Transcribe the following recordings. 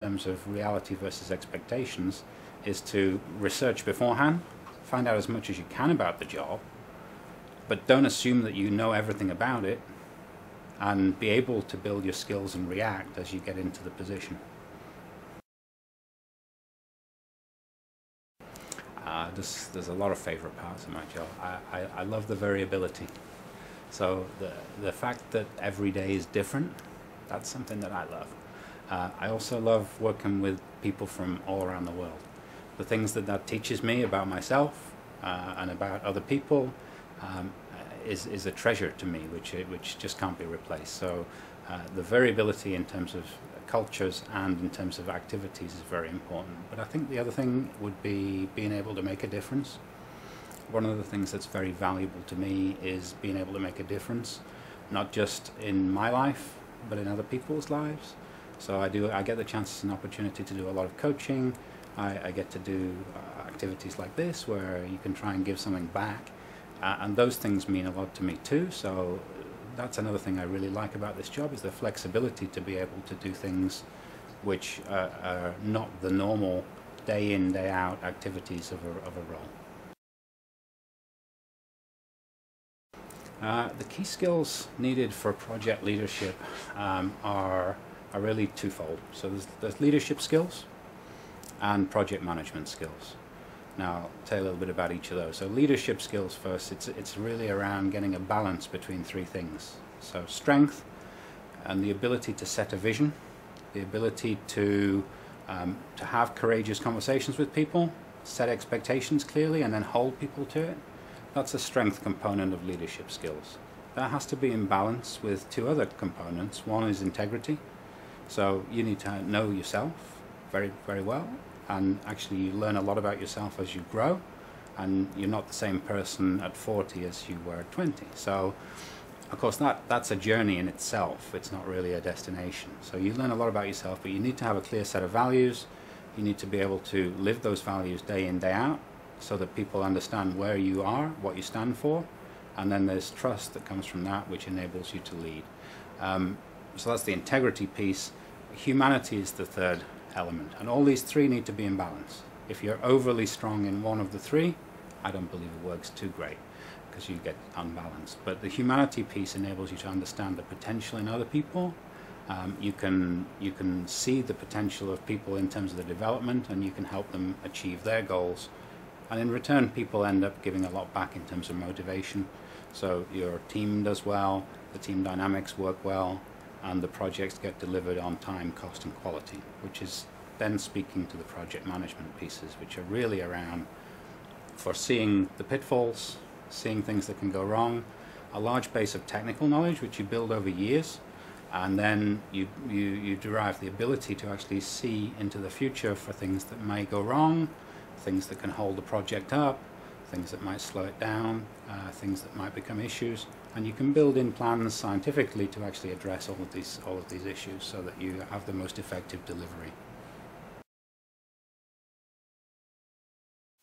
terms of reality versus expectations is to research beforehand, find out as much as you can about the job, but don't assume that you know everything about it, and be able to build your skills and react as you get into the position. There's a lot of favorite parts of my job. I love the variability. So the fact that every day is different, that's something that I love. I also love working with people from all around the world. The things that teaches me about myself and about other people is a treasure to me, which just can't be replaced. So the variability in terms of cultures and in terms of activities is very important. But I think the other thing would be being able to make a difference. One of the things that's very valuable to me is being able to make a difference, not just in my life, but in other people's lives. So I get the chance and opportunity to do a lot of coaching. I get to do activities like this where you can try and give something back. And those things mean a lot to me too. So that's another thing I really like about this job, is the flexibility to be able to do things which are not the normal day in, day out activities of a role. The key skills needed for project leadership are really twofold. So there's leadership skills and project management skills. Now, I'll tell you a little bit about each of those. So leadership skills first, it's really around getting a balance between three things. So strength and the ability to set a vision, the ability to have courageous conversations with people, set expectations clearly and then hold people to it. That's a strength component of leadership skills. That has to be in balance with two other components. One is integrity. So you need to know yourself very, very well, and actually you learn a lot about yourself as you grow, and you're not the same person at 40 as you were at 20. So of course that's a journey in itself. It's not really a destination. So you learn a lot about yourself, but you need to have a clear set of values. You need to be able to live those values day in, day out, so that people understand where you are, what you stand for, and then there's trust that comes from that, which enables you to lead. So that's the integrity piece. Humanity is the third element, and all these three need to be in balance. If you're overly strong in one of the three, I don't believe it works too great, because you get unbalanced. But the humanity piece enables you to understand the potential in other people. You can see the potential of people in terms of the development, and you can help them achieve their goals. And in return, people end up giving a lot back in terms of motivation. So your team does well, the team dynamics work well, and the projects get delivered on time, cost, and quality, which is then speaking to the project management pieces, which are really around foreseeing the pitfalls, seeing things that can go wrong, a large base of technical knowledge which you build over years, and then you derive the ability to actually see into the future for things that may go wrong, things that can hold the project up, things that might slow it down, things that might become issues, and you can build in plans scientifically to actually address all of these issues so that you have the most effective delivery.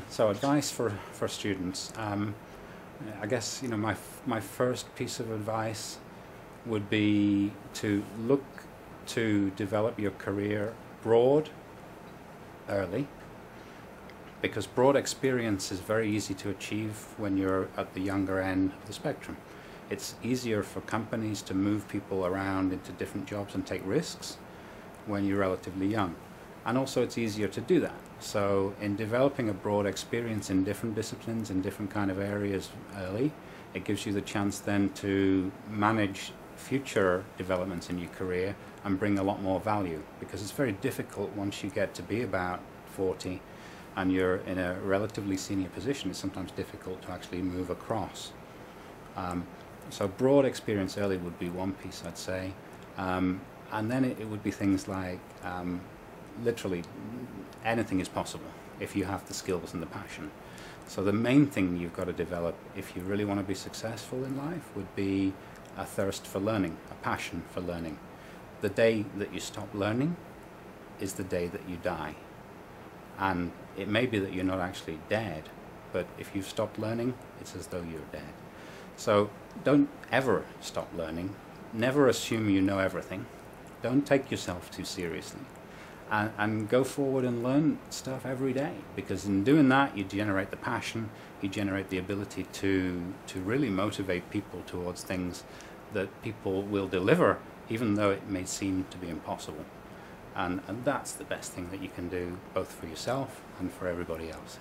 So advice for students. I guess my first piece of advice would be to look to develop your career broad early, because broad experience is very easy to achieve when you're at the younger end of the spectrum. It's easier for companies to move people around into different jobs and take risks when you're relatively young. And also it's easier to do that. So in developing a broad experience in different disciplines, in different kind of areas early, it gives you the chance then to manage future developments in your career and bring a lot more value, because it's very difficult once you get to be about 40 and you're in a relatively senior position. It's sometimes difficult to actually move across. So broad experience early would be one piece, I'd say. And then it would be things like literally anything is possible if you have the skills and the passion. So the main thing you've got to develop if you really want to be successful in life would be a thirst for learning, a passion for learning. The day that you stop learning is the day that you die. And it may be that you're not actually dead, but if you've stopped learning, it's as though you're dead. So don't ever stop learning. Never assume you know everything. Don't take yourself too seriously. and go forward and learn stuff every day, because in doing that you generate the passion, you generate the ability to really motivate people towards things that people will deliver even though it may seem to be impossible. And that's the best thing that you can do, both for yourself and for everybody else.